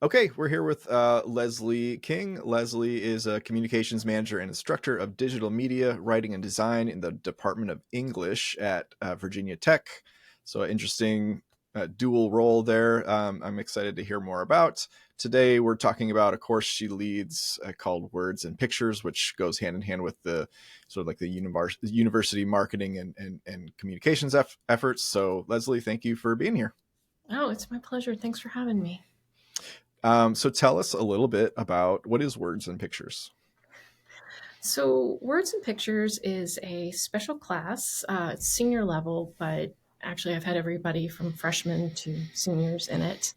Okay, we're here with Leslie King. Leslie is a communications manager and instructor of digital media, writing, and design in the Department of English at Virginia Tech. So, interesting dual role there. I'm excited to hear more about. Today, we're talking about a course she leads called Words and Pictures, which goes hand in hand with the sort of like the university marketing and communications efforts. So, Leslie, thank you for being here. Oh, it's my pleasure. Thanks for having me. So tell us a little bit about what is Words and Pictures. So, Words and Pictures is a special class. It's senior level, but actually, I've had everybody from freshmen to seniors in it.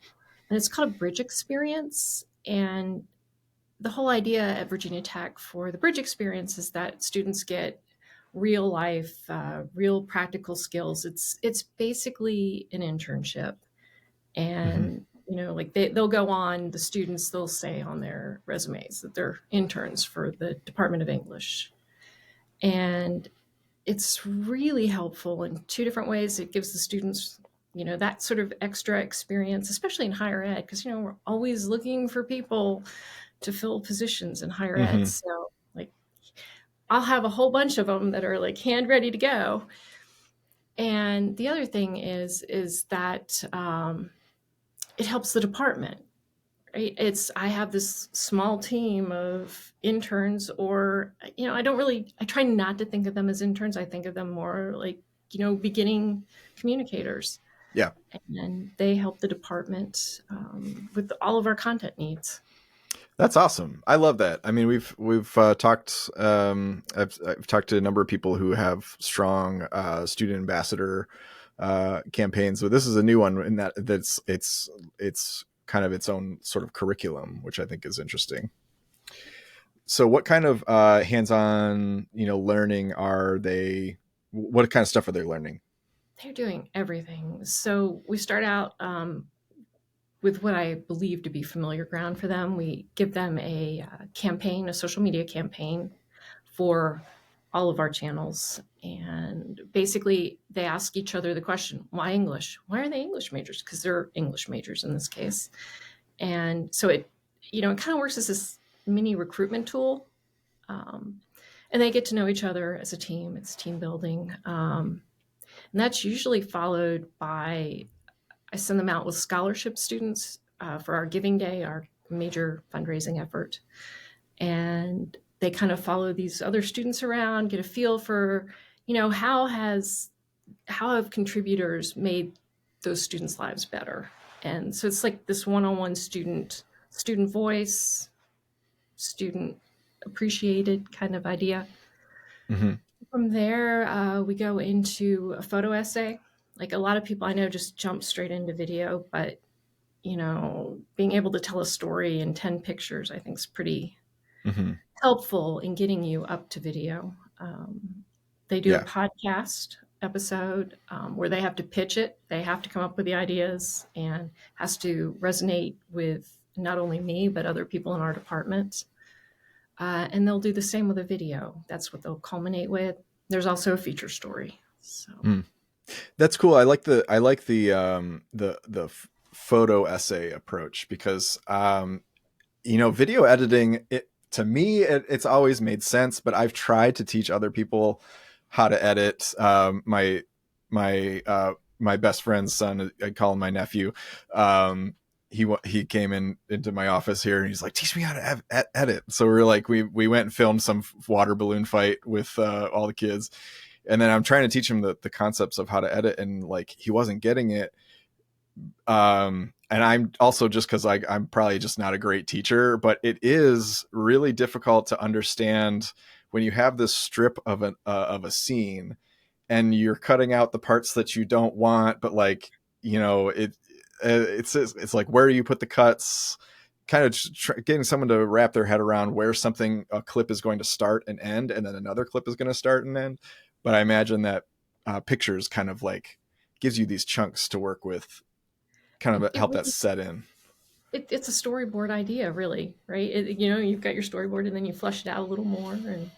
And it's called a bridge experience. And the whole idea at Virginia Tech for the bridge experience is that students get real life, real practical skills. It's basically an internship. Mm-hmm. And like they'll go on, the students, they'll say on their resumes that they're interns for the Department of English. And it's really helpful in two different ways. It gives the students that sort of extra experience, especially in higher ed, because we're always looking for people to fill positions in higher ed. Mm-hmm. So like I'll have a whole bunch of them that are like hand ready to go. And the other thing is that it helps the department. Right? It's I have this small team of interns, or I try not to think of them as interns. I think of them more like beginning communicators, Yeah, and they help the department with all of our content needs. that's awesome. I love that. I mean, we've talked. I've talked to a number of people who have strong student ambassador campaigns, but this is a new one in that it's kind of its own sort of curriculum, which I think is interesting. So, what kind of hands-on learning are they? What kind of stuff are they learning? They're doing everything. So we start out with what I believe to be familiar ground for them. We give them a campaign, a social media campaign for all of our channels. And basically, they ask each other the question, why English? Why are they English majors? Because they're English majors in this case. And so it kind of works as this mini recruitment tool. Um, and they get to know each other as a team. It's team building. And that's usually followed by I send them out with scholarship students for our Giving Day, our major fundraising effort. And they kind of follow these other students around, get a feel for, how have contributors made those students' lives better. And so it's like this one-on-one student voice, student appreciated kind of idea. Mm-hmm. From there, we go into a photo essay. Like a lot of people I know just jump straight into video, but being able to tell a story in 10 pictures, I think is pretty Mm-hmm. helpful in getting you up to video. They do a Yeah. podcast episode where they have to pitch it. They have to come up with the ideas and has to resonate with not only me, but other people in our department. And they'll do the same with a video. That's what they'll culminate with. There's also a feature story. So Mm. That's cool. I like the photo essay approach because video editing, it to me it's always made sense, but I've tried to teach other people how to edit. My best friend's son, I call him my nephew. He came into my office here and he's like, teach me how to edit. So we're like, we went and filmed some water balloon fight with all the kids, and then I'm trying to teach him the concepts of how to edit, and like he wasn't getting it. And I'm also just because I'm probably just not a great teacher, but it is really difficult to understand when you have this strip of a scene and you're cutting out the parts that you don't want, but like it's like where you put the cuts, kind of getting someone to wrap their head around where something a clip is going to start and end, and then another clip is going to start and end. But I imagine that pictures kind of like gives you these chunks to work with, kind of it help that really set in. it's a storyboard idea, really, right? You've got your storyboard, and then you flesh it out a little more, and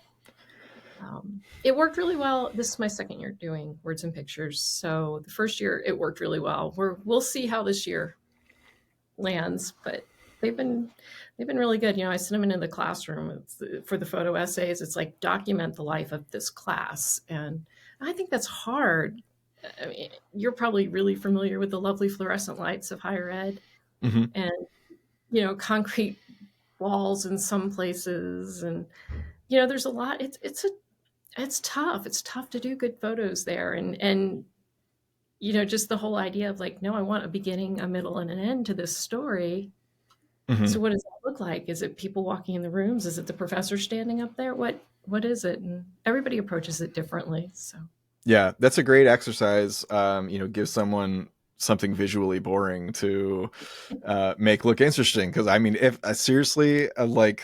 it worked really well. This is my second year doing Words and Pictures, so the first year it worked really well. We'll see how this year lands, but they've been they've been really good. I send them into the classroom for the photo essays. It's like document the life of this class, and I think that's hard. I mean, you're probably really familiar with the lovely fluorescent lights of higher ed, Hmm. and concrete walls in some places, and there's a lot. It's tough. It's tough to do good photos there, and just the whole idea of like, no, I want a beginning, a middle, and an end to this story. Hmm. So what does that look like? Is it people walking in the rooms? Is it the professor standing up there? What is it? And everybody approaches it differently. So Yeah, that's a great exercise. Give someone something visually boring to make look interesting. Because I mean, if seriously, like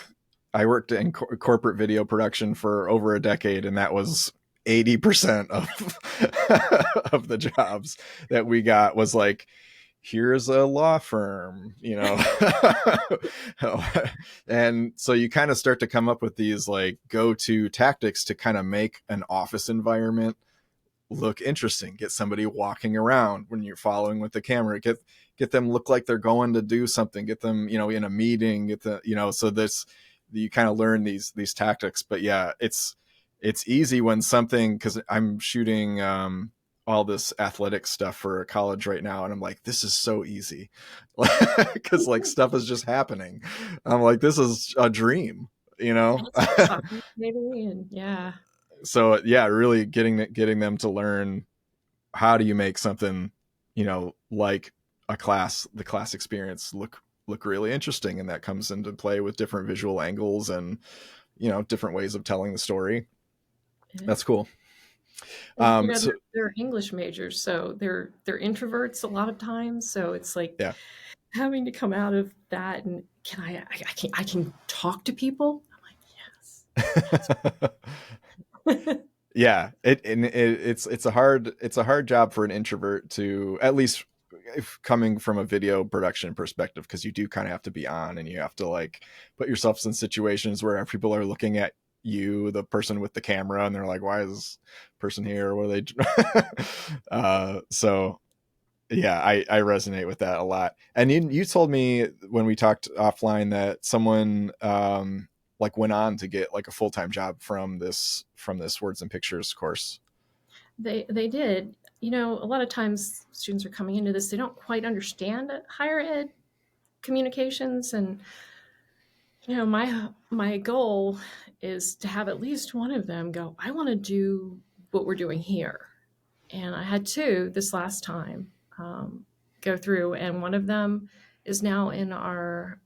I worked in corporate video production for over a decade, and that was 80% of of the jobs that we got was like, here's a law firm, and so you kind of start to come up with these like go-to tactics to kind of make an office environment look interesting, get somebody walking around when you're following with the camera, get them look like they're going to do something, get them in a meeting, get the so this you kind of learn these tactics. But yeah, it's easy when something, because I'm shooting all this athletic stuff for college right now, and I'm like, this is so easy because like stuff is just happening. I'm like, this is a dream, you know. maybe, and yeah. So yeah, really getting them to learn how do you make something, like the class experience look really interesting, and that comes into play with different visual angles and different ways of telling the story. That's cool. And So they're English majors, so they're introverts a lot of times. So it's like yeah. having to come out of that, and I can talk to people. I'm like, yes. Yeah, it's a hard job for an introvert to, at least if coming from a video production perspective, because you do kind of have to be on, and you have to like put yourself in situations where people are looking at you, the person with the camera, and they're like, why is this person here, what are they so yeah, I resonate with that a lot. And you told me when we talked offline that someone like went on to get like a full-time job from this words and pictures course. They did. A lot of times students are coming into this, they don't quite understand higher ed communications, and my goal is to have at least one of them go, I want to do what we're doing here. And I had two this last time go through, and one of them is now in our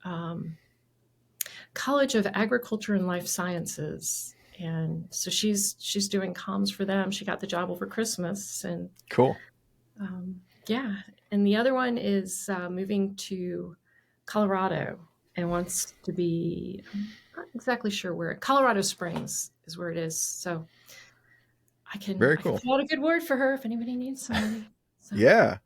College of Agriculture and Life Sciences, and so she's doing comms for them. She got the job over Christmas, and Cool. yeah. And the other one is moving to Colorado and wants to be, I'm not exactly sure where. Colorado Springs is where it is. So Very I can cool. put out a good word for her if anybody needs somebody. So. Yeah,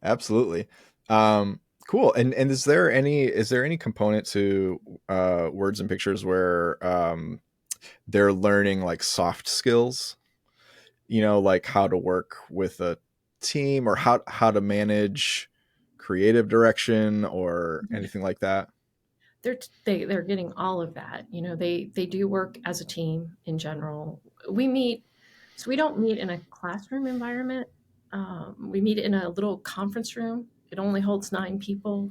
absolutely. Cool. And is there any component to words and pictures where they're learning like soft skills, like how to work with a team, or how to manage creative direction or anything like that? They're getting all of that. They do work as a team in general. We meet, so we don't meet in a classroom environment. We meet in a little conference room. It only holds 9 people,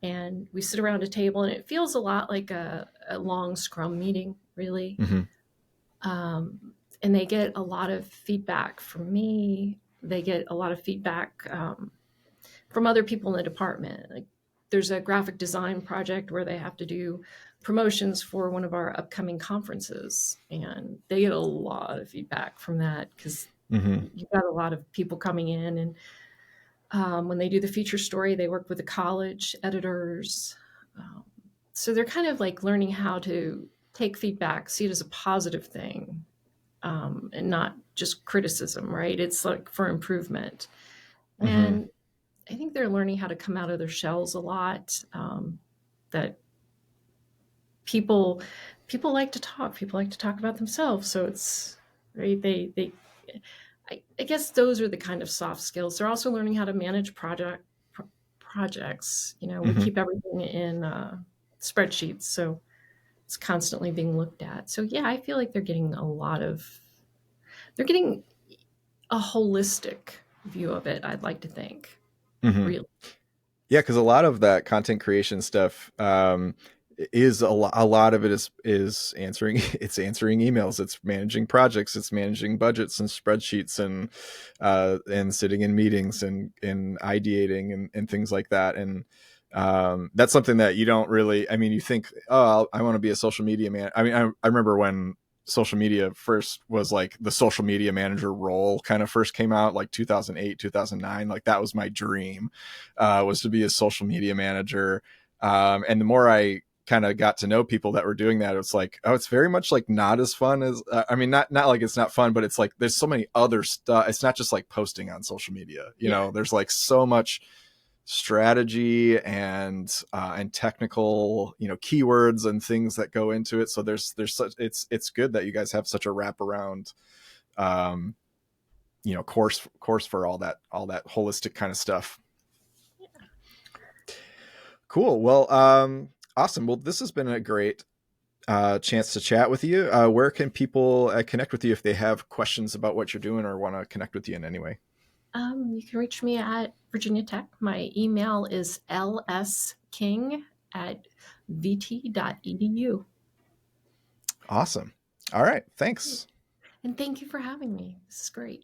and we sit around a table, and it feels a lot like a long scrum meeting, really. Mm-hmm. And they get a lot of feedback from me. They get a lot of feedback from other people in the department. Like, there's a graphic design project where they have to do promotions for one of our upcoming conferences, and they get a lot of feedback from that because Mm-hmm. you've got a lot of people coming in. And when they do the feature story, they work with the college editors. Um, so they're kind of like learning how to take feedback, see it as a positive thing, and not just criticism, right? It's like for improvement. Mm-hmm. And I think they're learning how to come out of their shells a lot. That people like to talk. People like to talk about themselves. So it's right. I guess those are the kind of soft skills. They're also learning how to manage projects. We Hmm. keep everything in spreadsheets, so it's constantly being looked at. So yeah, I feel like they're getting a holistic view of it. I'd like to think, Hmm. really. Yeah, because a lot of that content creation stuff is a lot of it is answering it's answering emails, it's managing projects, it's managing budgets and spreadsheets, and sitting in meetings and ideating and things like that. And that's something that you don't really. I mean, you think, oh, I want to be a social media man. I mean, I remember when social media first was like the social media manager role kind of first came out, like 2008 2009. Like that was my dream, was to be a social media manager. And the more I kind of got to know people that were doing that, it's like, oh, it's very much like not as fun as I mean, not like it's not fun, but it's like there's so many other stuff. It's not just like posting on social media. Yeah. There's like so much strategy and technical keywords and things that go into it. So there's such it's good that you guys have such a wraparound um course for all that holistic kind of stuff. Cool. Well, awesome. Well, this has been a great chance to chat with you. Where can people connect with you if they have questions about what you're doing or want to connect with you in any way? You can reach me at Virginia Tech. My email is lsking@vt.edu. Awesome. All right. Thanks. And thank you for having me. This is great.